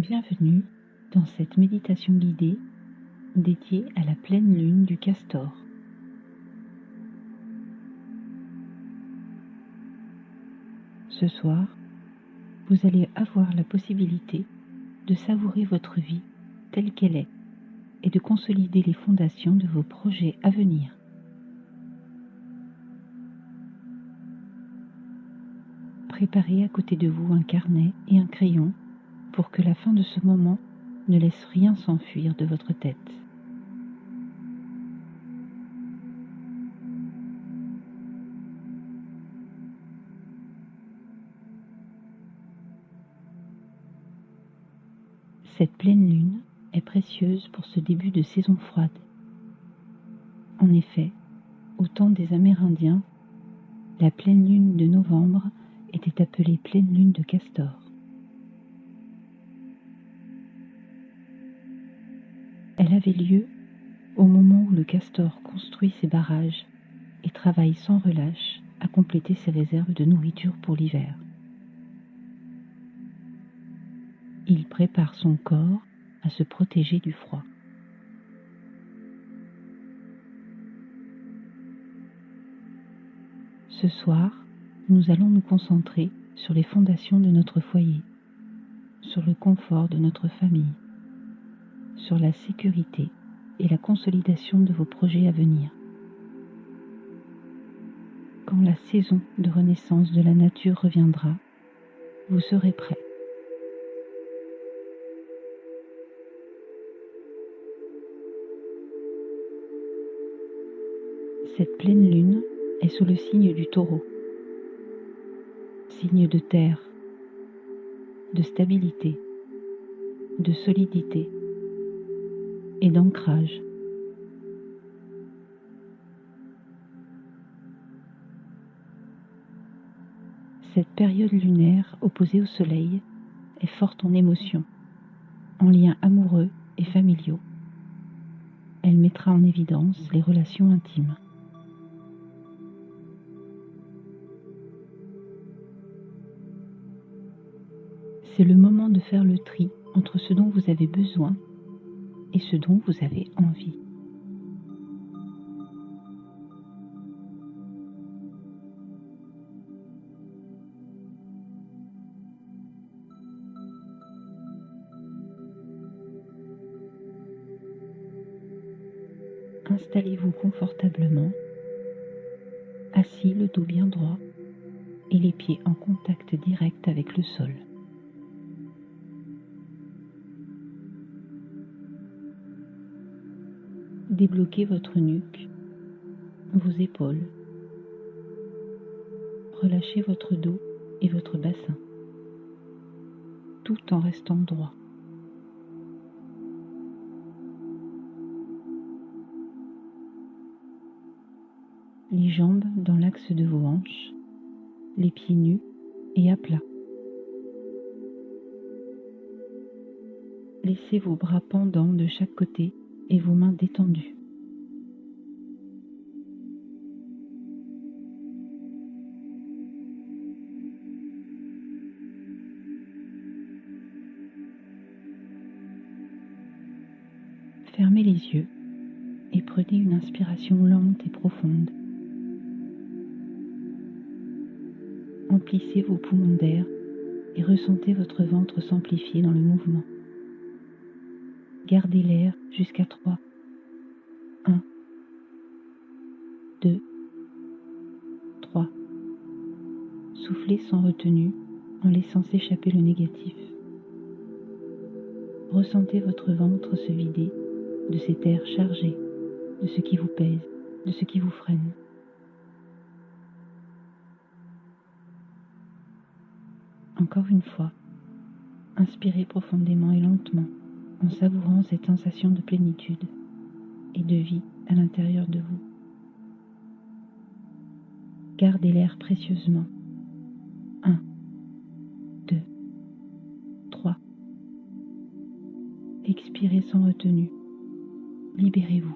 Bienvenue dans cette méditation guidée dédiée à la pleine lune du Castor. Ce soir, vous allez avoir la possibilité de savourer votre vie telle qu'elle est et de consolider les fondations de vos projets à venir. Préparez à côté de vous un carnet et un crayon pour que la fin de ce moment ne laisse rien s'enfuir de votre tête. Cette pleine lune est précieuse pour ce début de saison froide. En effet, au temps des Amérindiens, la pleine lune de novembre était appelée pleine lune de Castor. Elle avait lieu au moment où le castor construit ses barrages et travaille sans relâche à compléter ses réserves de nourriture pour l'hiver. Il prépare son corps à se protéger du froid. Ce soir, nous allons nous concentrer sur les fondations de notre foyer, sur le confort de notre famille, sur la sécurité et la consolidation de vos projets à venir. Quand la saison de renaissance de la nature reviendra, vous serez prêts. Cette pleine lune est sous le signe du Taureau, signe de terre, de stabilité, de solidité et d'ancrage. Cette période lunaire opposée au soleil est forte en émotions, en liens amoureux et familiaux. Elle mettra en évidence les relations intimes. C'est le moment de faire le tri entre ce dont vous avez besoin et ce dont vous avez envie. Installez-vous confortablement, assis le dos bien droit et les pieds en contact direct avec le sol. Débloquez votre nuque, vos épaules. Relâchez votre dos et votre bassin, tout en restant droit. Les jambes dans l'axe de vos hanches, les pieds nus et à plat. Laissez vos bras pendants de chaque côté et vos mains détendues. Fermez les yeux et prenez une inspiration lente et profonde. Emplissez vos poumons d'air et ressentez votre ventre s'amplifier dans le mouvement. Gardez l'air jusqu'à 3. 1, 2, 3. Soufflez sans retenue en laissant s'échapper le négatif. Ressentez votre ventre se vider de cet air chargé, de ce qui vous pèse, de ce qui vous freine. Encore une fois, inspirez profondément et lentement en savourant cette sensation de plénitude et de vie à l'intérieur de vous. Gardez l'air précieusement. 1, 2, 3. Expirez sans retenue. Libérez-vous.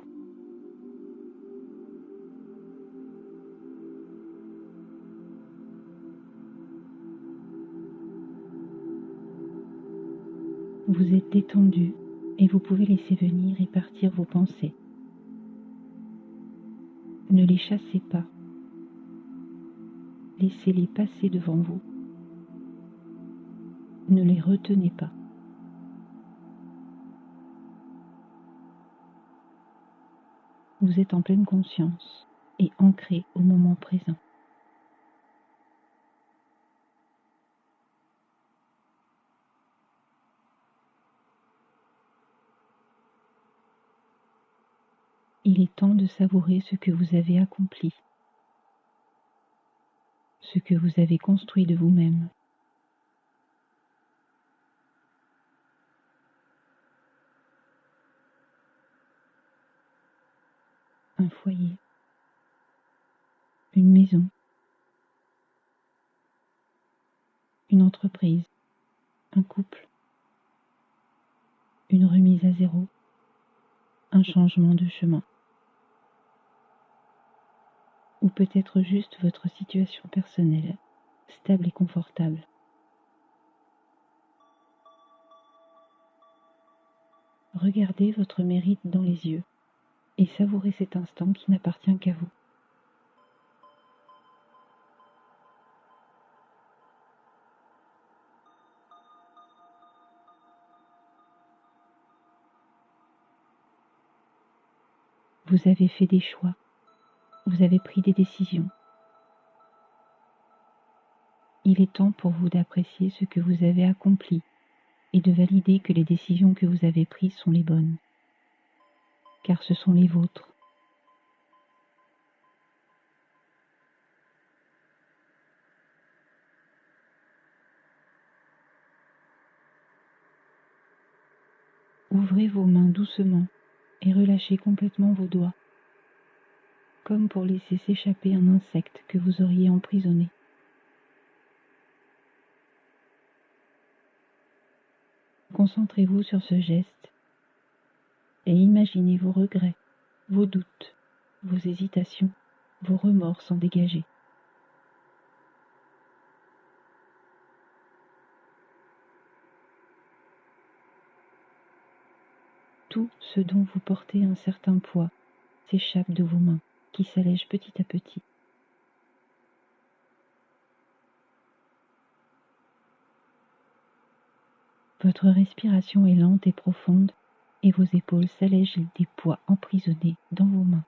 Vous êtes détendu et vous pouvez laisser venir et partir vos pensées. Ne les chassez pas. Laissez-les passer devant vous. Ne les retenez pas. Vous êtes en pleine conscience et ancré au moment présent. Il est temps de savourer ce que vous avez accompli, ce que vous avez construit de vous-même. Un foyer, une maison, une entreprise, un couple, une remise à zéro, un changement de chemin. Ou peut-être juste votre situation personnelle, stable et confortable. Regardez votre mérite dans les yeux et savourez cet instant qui n'appartient qu'à vous. Vous avez fait des choix, vous avez pris des décisions. Il est temps pour vous d'apprécier ce que vous avez accompli et de valider que les décisions que vous avez prises sont les bonnes, car ce sont les vôtres. Ouvrez vos mains doucement et relâchez complètement vos doigts, comme pour laisser s'échapper un insecte que vous auriez emprisonné. Concentrez-vous sur ce geste et imaginez vos regrets, vos doutes, vos hésitations, vos remords s'en dégager. Tout ce dont vous portez un certain poids s'échappe de vos mains, qui s'allègent petit à petit. Votre respiration est lente et profonde et vos épaules s'allègent des poids emprisonnés dans vos mains.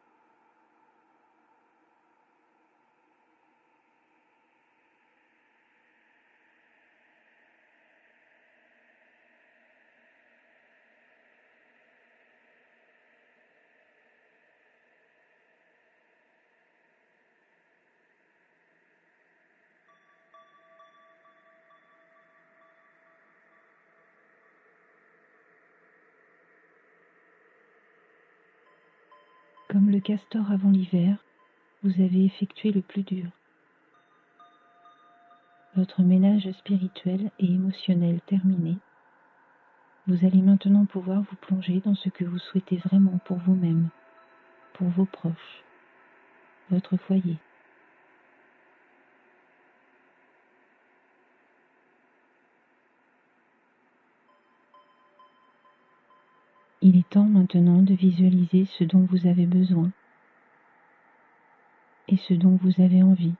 Comme le castor avant l'hiver, vous avez effectué le plus dur. Votre ménage spirituel et émotionnel terminé, vous allez maintenant pouvoir vous plonger dans ce que vous souhaitez vraiment pour vous-même, pour vos proches, votre foyer. Il est temps maintenant de visualiser ce dont vous avez besoin et ce dont vous avez envie,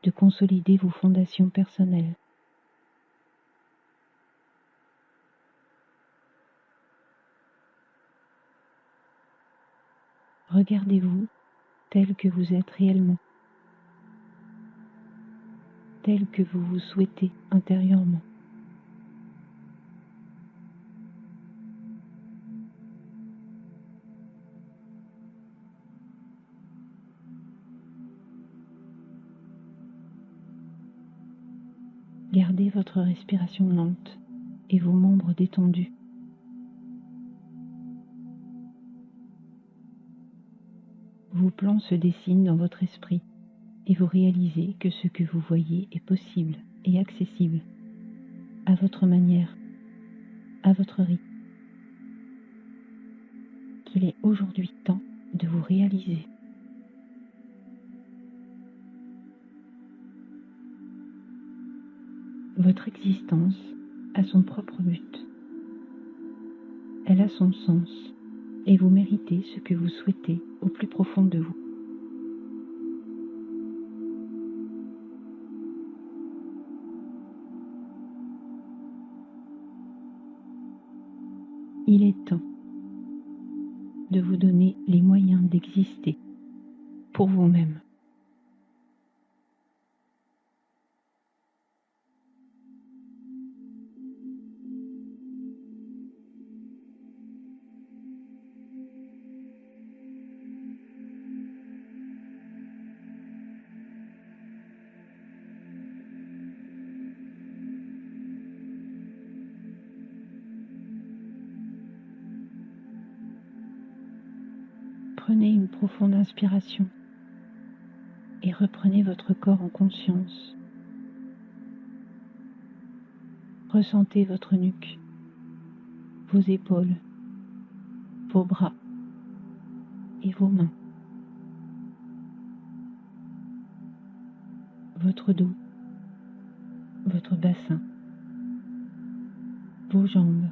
de consolider vos fondations personnelles. Regardez-vous tel que vous êtes réellement, tel que vous vous souhaitez intérieurement. Gardez votre respiration lente et vos membres détendus. Vos plans se dessinent dans votre esprit et vous réalisez que ce que vous voyez est possible et accessible, à votre manière, à votre rythme. Qu'il est aujourd'hui temps de vous réaliser. Votre existence a son propre but. Elle a son sens et vous méritez ce que vous souhaitez au plus profond de vous. Il est temps de vous donner les moyens d'exister pour vous-même. Prenez une profonde inspiration et reprenez votre corps en conscience. Ressentez votre nuque, vos épaules, vos bras et vos mains, votre dos, votre bassin, vos jambes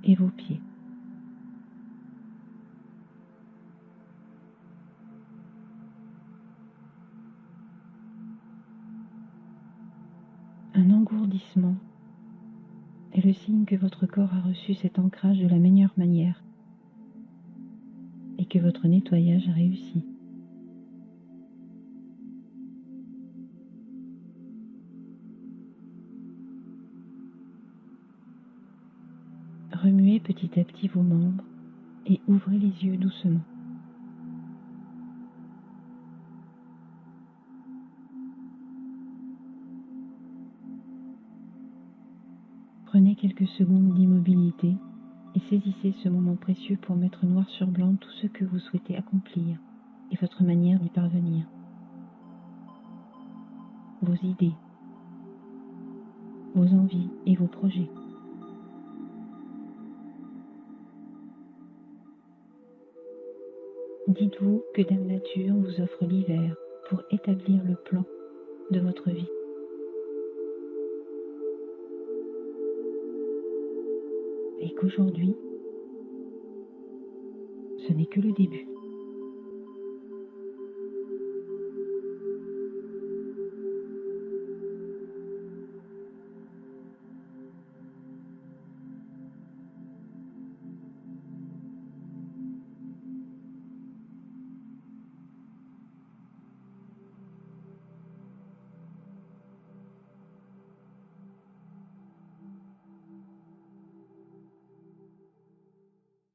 et vos pieds. Un engourdissement est le signe que votre corps a reçu cet ancrage de la meilleure manière et que votre nettoyage a réussi. Remuez petit à petit vos membres et ouvrez les yeux doucement. Prenez quelques secondes d'immobilité et saisissez ce moment précieux pour mettre noir sur blanc tout ce que vous souhaitez accomplir et votre manière d'y parvenir. Vos idées, vos envies et vos projets. Dites-vous que Dame Nature vous offre l'hiver pour établir le plan de votre vie. Et qu'aujourd'hui, ce n'est que le début.